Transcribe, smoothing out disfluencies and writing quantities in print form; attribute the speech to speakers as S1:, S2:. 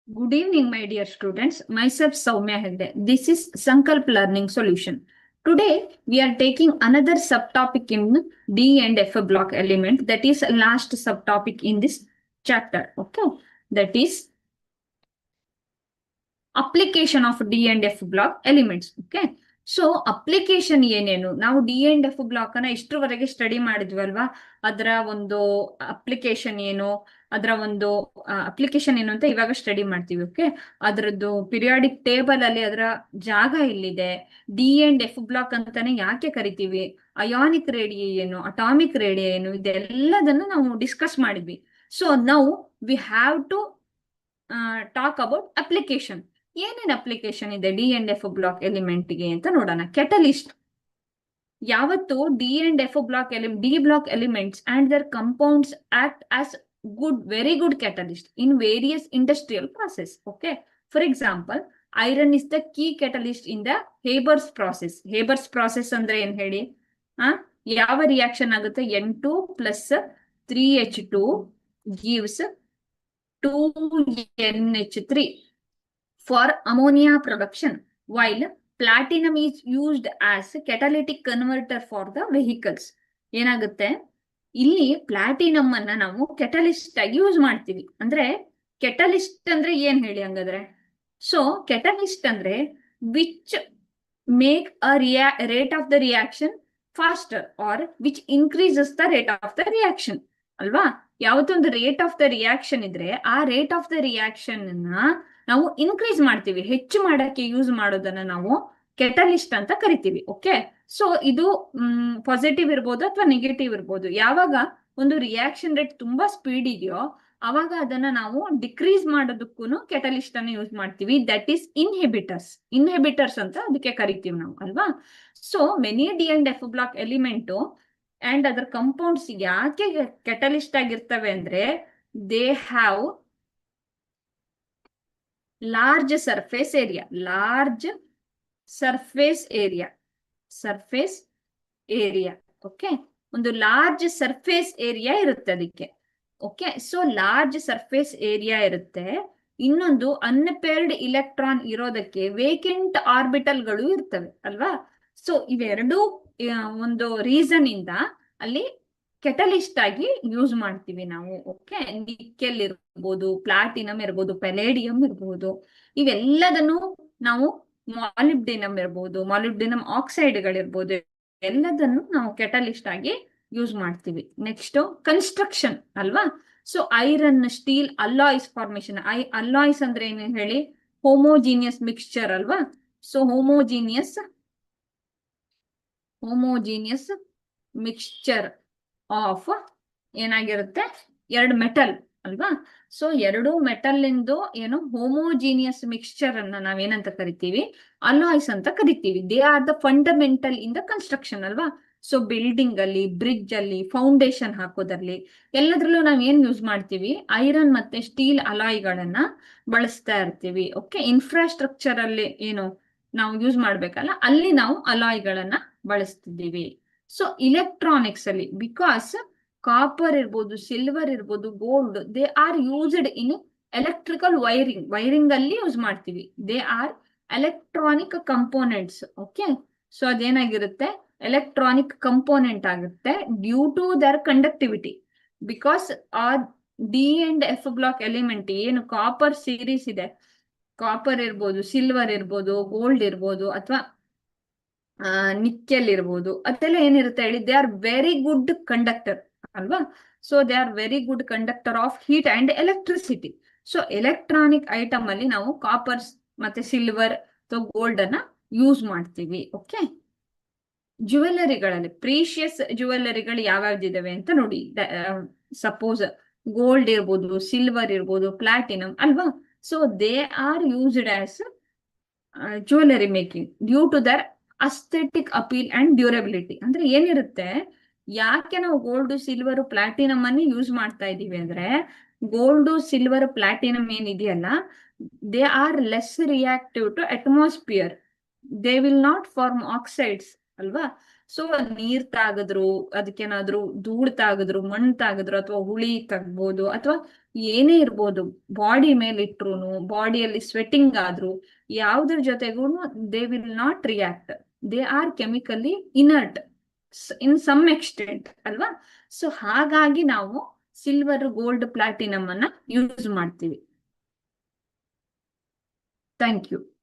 S1: Good evening, my dear students. Myself Soumya Hegde. This is Sankalp Learning Solution. Today, we are taking another subtopic in D and F block element. That is last subtopic in this chapter. Okay. That is application of D and F block elements. Okay. So application ಏನೇನು, ನಾವು D and F block ಅನ್ನ ಇಷ್ಟರವರೆಗೆ study ಮಾಡಿದ್ವಲ್ವಾ, ಅದರ ಒಂದು application ಏನು, ಅದರ ಒಂದು application ಏನು ಅಂತ ಇವಾಗ ಸ್ಟಡಿ ಮಾಡ್ತೀವಿ. ಓಕೆ, ಅದರದ್ದು ಪಿರಿಯಾಡಿಕ್ ಟೇಬಲ್ ಅಲ್ಲಿ ಅದರ ಜಾಗ ಎಲ್ಲಿದೆ, ಡಿ ಅಂಡ್ ಎಫ್ ಬ್ಲಾಕ್ ಅಂತಾನೆ ಯಾಕೆ ಕರಿತೀವಿ, ಅಯಾನಿಕ್ ರೇಡಿಯೋ ಏನು, ಅಟಾಮಿಕ್ ರೇಡಿಯೋ ಏನು, ಇದೆಲ್ಲದನ್ನು ನಾವು ಡಿಸ್ಕಸ್ ಮಾಡಿದ್ವಿ. ಸೊ ನಾವು we have to talk about application. ಏನೇನು ಅಪ್ಲಿಕೇಶನ್ ಇದೆ ಡಿ ಅಂಡ್ ಎಫ್ ಬ್ಲಾಕ್ ಎಲಿಮೆಂಟ್ಗೆ ಅಂತ ನೋಡೋಣ. ಕೆಟಲಿಸ್ಟ್. ಯಾವತ್ತು D and F block D block elements and their compounds act as very good catalyst in various industrial process. Okay, for example, iron is the key catalyst in the Haber's process. Haber's process ಅಂದ್ರೆ ಏನ್ ಹೇಳಿ, ಯಾವ reaction ಆಗುತ್ತೆ, N2 plus 3H2 gives 2NH3 for ammonia production, while platinum is used as catalytic converter for the vehicles. ಏನಾಗುತ್ತೆ, ಇಲ್ಲಿ platinum ಅನ್ನ ನಾವು catalyst ಆಗಿ ಯೂಸ್ ಮಾಡ್ತೀವಿ. ಅಂದ್ರೆ ಕೆಟಲಿಸ್ಟ್ ಅಂದ್ರೆ ಏನ್ ಹೇಳಿ ಹಂಗಾದ್ರೆ, ಸೊ ಕೆಟಲಿಸ್ಟ್ ಅಂದ್ರೆ which make a rate of the reaction faster or which increases the rate of the reaction ಅಲ್ವಾ. ಯಾವತ್ತೊಂದು ರೇಟ್ ಆಫ್ ದ ರಿಯಾಕ್ಷನ್ ಇದ್ರೆ ಆ ರೇಟ್ ಆಫ್ ದ ರಿಯಾಕ್ಷನ್ ನಾವು ಇನ್ಕ್ರೀಸ್ ಮಾಡ್ತೀವಿ, ಹೆಚ್ಚು ಮಾಡಕ್ಕೆ ಯೂಸ್ ಮಾಡೋದನ್ನ ನಾವು ಕೆಟಲಿಸ್ಟ್ ಅಂತ ಕರಿತೀವಿ. ಓಕೆ, ಸೊ ಇದು ಪಾಸಿಟಿವ್ ಇರ್ಬೋದು ಅಥವಾ ನೆಗೆಟಿವ್ ಇರ್ಬೋದು. ಯಾವಾಗ ಒಂದು ರಿಯಾಕ್ಷನ್ ರೇಟ್ ತುಂಬಾ ಸ್ಪೀಡ್ ಇದೆಯೋ ಅವಾಗ ಅದನ್ನ ನಾವು ಡಿಕ್ರೀಸ್ ಮಾಡೋದಕ್ಕೂ ಕೆಟಲಿಸ್ಟ್ ಅನ್ನು ಯೂಸ್ ಮಾಡ್ತೀವಿ. ದಟ್ ಈಸ್ ಇನ್ಹಿಬಿಟರ್ಸ್ ಅಂತ ಅದಕ್ಕೆ ಕರಿತೀವಿ ನಾವು ಅಲ್ವಾ. So many D and F block element and ಅದರ ಕಂಪೌಂಡ್ಸ್ ಯಾಕೆ ಕೆಟಲಿಸ್ಟ್ ಆಗಿರ್ತವೆ ಅಂದ್ರೆ, they have large surface area. Okay, ಒಂದು ಲಾರ್ಜ್ ಸರ್ಫೇಸ್ ಏರಿಯಾ ಇರುತ್ತೆ ಅದಕ್ಕೆ. Okay, so large surface area ಇರುತ್ತೆ. ಇನ್ನೊಂದು ಅನ್ಪೇರ್ಡ್ ಇಲೆಕ್ಟ್ರಾನ್ ಇರೋದಕ್ಕೆ ವೇಕೆಂಟ್ ಆರ್ಬಿಟಲ್ಗಳು ಇರ್ತವೆ ಅಲ್ವಾ. ಸೊ ಇವೆರಡೂ ಒಂದು ರೀಸನ್ ಇಂದ ಅಲ್ಲಿ ಕೆಟಲಿಸ್ಟ್ ಆಗಿ ಯೂಸ್ ಮಾಡ್ತೀವಿ ನಾವು. ಓಕೆ, ನಿಕೆಲ್ ಇರ್ಬೋದು, ಪ್ಲಾಟಿನಮ್ ಇರ್ಬೋದು, ಪೆಲೇಡಿಯಂ ಇರ್ಬೋದು, ಇವೆಲ್ಲದನ್ನು ನಾವು ಮಾಲಿಬ್ಡಿನಮ್ ಆಕ್ಸೈಡ್ಗಳಿರ್ಬೋದು, ಎಲ್ಲದನ್ನು ನಾವು ಕೆಟಲಿಸ್ಟ್ ಆಗಿ ಯೂಸ್ ಮಾಡ್ತೀವಿ. ನೆಕ್ಸ್ಟ್ ಕನ್ಸ್ಟ್ರಕ್ಷನ್ ಅಲ್ವಾ. So iron steel alloys formation. Alloys ಅಂದ್ರೆ ಏನು ಹೇಳಿ, ಹೋಮೋಜಿನಿಯಸ್ ಮಿಕ್ಸ್ಚರ್ ಅಲ್ವಾ. ಸೊ ಹೋಮೋಜಿನಿಯಸ್ ಮಿಕ್ಸ್ಚರ್ ಆಫ್ ಏನಾಗಿರುತ್ತೆ, ಎರಡು ಮೆಟಲ್ ಅಲ್ವಾ. ಸೊ ಎರಡು ಮೆಟಲ್ ಇಂದು ಏನು ಹೋಮೋಜಿನಿಯಸ್ ಮಿಕ್ಸ್ಚರ್ ಅನ್ನ ನಾವೇನಂತ ಕರಿತೀವಿ, ಅಲಾಯ್ಸ್ ಅಂತ ಕರಿತೀವಿ. They are the fundamental in the construction ಅಲ್ವಾ. ಸೊ ಬಿಲ್ಡಿಂಗ್ ಅಲ್ಲಿ, ಬ್ರಿಡ್ಜ್ ಅಲ್ಲಿ, ಫೌಂಡೇಶನ್ ಹಾಕೋದ್ರಲ್ಲಿ ಎಲ್ಲದ್ರಲ್ಲೂ ನಾವ್ ಏನ್ ಯೂಸ್ ಮಾಡ್ತೀವಿ, ಐರನ್ ಮತ್ತೆ ಸ್ಟೀಲ್ ಅಲಾಯ್ಗಳನ್ನ ಬಳಸ್ತಾ ಇರ್ತೀವಿ. ಓಕೆ, ಇನ್ಫ್ರಾಸ್ಟ್ರಕ್ಚರ್ ಅಲ್ಲಿ ಏನು ನಾವು ಯೂಸ್ ಮಾಡ್ಬೇಕಲ್ಲ, ಅಲ್ಲಿ ನಾವು ಅಲಾಯ್ಗಳನ್ನ ಬಳಸ್ತಿದ್ದೀವಿ. ಸೊ ಇಲೆಕ್ಟ್ರಾನಿಕ್ಸ್ ಅಲ್ಲಿ ಬಿಕಾಸ್ ಕಾಪರ್ ಇರ್ಬೋದು, ಸಿಲ್ವರ್ ಇರ್ಬೋದು, gold, they are used in electrical wiring ಅಲ್ಲಿ ಯೂಸ್ ಮಾಡ್ತೀವಿ. They are electronic components. Okay, so ಅದೇನಾಗಿರುತ್ತೆ, ಎಲೆಕ್ಟ್ರಾನಿಕ್ ಕಂಪೋನೆಂಟ್ ಆಗುತ್ತೆ due to their conductivity. Because ಆ D and F block element ಏನು copper series ಇದೆ, copper ಇರ್ಬೋದು, ಸಿಲ್ವರ್ ಇರ್ಬೋದು, ಗೋಲ್ಡ್ ಇರ್ಬೋದು, ಅಥವಾ ನಿಕೆಲ್ ಇರ್ಬೋದು, ಅದೆಲ್ಲ ಏನಿರುತ್ತೆ ಹೇಳಿ, they are very good conductor ಅಲ್ವಾ. So they are very good conductor of heat and electricity. So electronic item ಅಲ್ಲಿ ನಾವು ಕಾಪರ್ ಮತ್ತೆ ಸಿಲ್ವರ್ ಅಥವಾ ಗೋಲ್ಡ್ ಅನ್ನ ಯೂಸ್ ಮಾಡ್ತೀವಿ. ಓಕೆ, ಜ್ಯುವೆಲ್ಲರಿಗಳಲ್ಲಿ ಪ್ರೀಶಿಯಸ್ ಜ್ಯುವೆಲ್ಲರಿಗಳು ಯಾವ್ಯಾವ್ದಿದಾವೆ ಅಂತ ನೋಡಿ. ಸಪೋಸ್ ಗೋಲ್ಡ್ ಇರ್ಬೋದು, ಸಿಲ್ವರ್ ಇರ್ಬೋದು, ಪ್ಲಾಟಿನಮ್ ಅಲ್ವಾ. So they are used as jewellery making due to their aesthetic appeal and durability. ಅಂದ್ರೆ ಏನಿರುತ್ತೆ, ಯಾಕೆ ನಾವು ಗೋಲ್ಡ್, ಸಿಲ್ವರ್, ಪ್ಲಾಟಿನಮ್ ಅನ್ನು ಯೂಸ್ ಮಾಡ್ತಾ ಇದೀವಿ ಅಂದ್ರೆ, ಗೋಲ್ಡ್, ಸಿಲ್ವರ್, ಪ್ಲಾಟಿನಮ್ ಏನಿದೆಯಲ್ಲ, they are less reactive to atmosphere. They will not form oxides ಅಲ್ವಾ? ಸೊ ನೀರ್ ತಾಗಿದ್ರು, ಅದಕ್ಕೇನಾದ್ರೂ ಧೂಳ್ ತಾಗಿದ್ರು, ಮಣ್ಣು ತಾಗಿದ್ರು, ಅಥವಾ ಹುಳಿ ತಗ್ಬೋದು, ಅಥವಾ ಏನೇ ಇರ್ಬೋದು, ಬಾಡಿ ಮೇಲೆ ಇಟ್ರುನು, ಬಾಡಿಯಲ್ಲಿ ಸ್ವೆಟ್ಟಿಂಗ್ ಆದ್ರೂ, ಯಾವ್ದ್ರ ಜೊತೆಗೂ they will not react. They are chemically inert in some extent ಅಲ್ವಾ? ಸೊ ಹಾಗಾಗಿ ನಾವು ಸಿಲ್ವರ್, ಗೋಲ್ಡ್, ಪ್ಲಾಟಿನಮ್ ಅನ್ನ ಯೂಸ್ ಮಾಡ್ತೀವಿ. Thank you.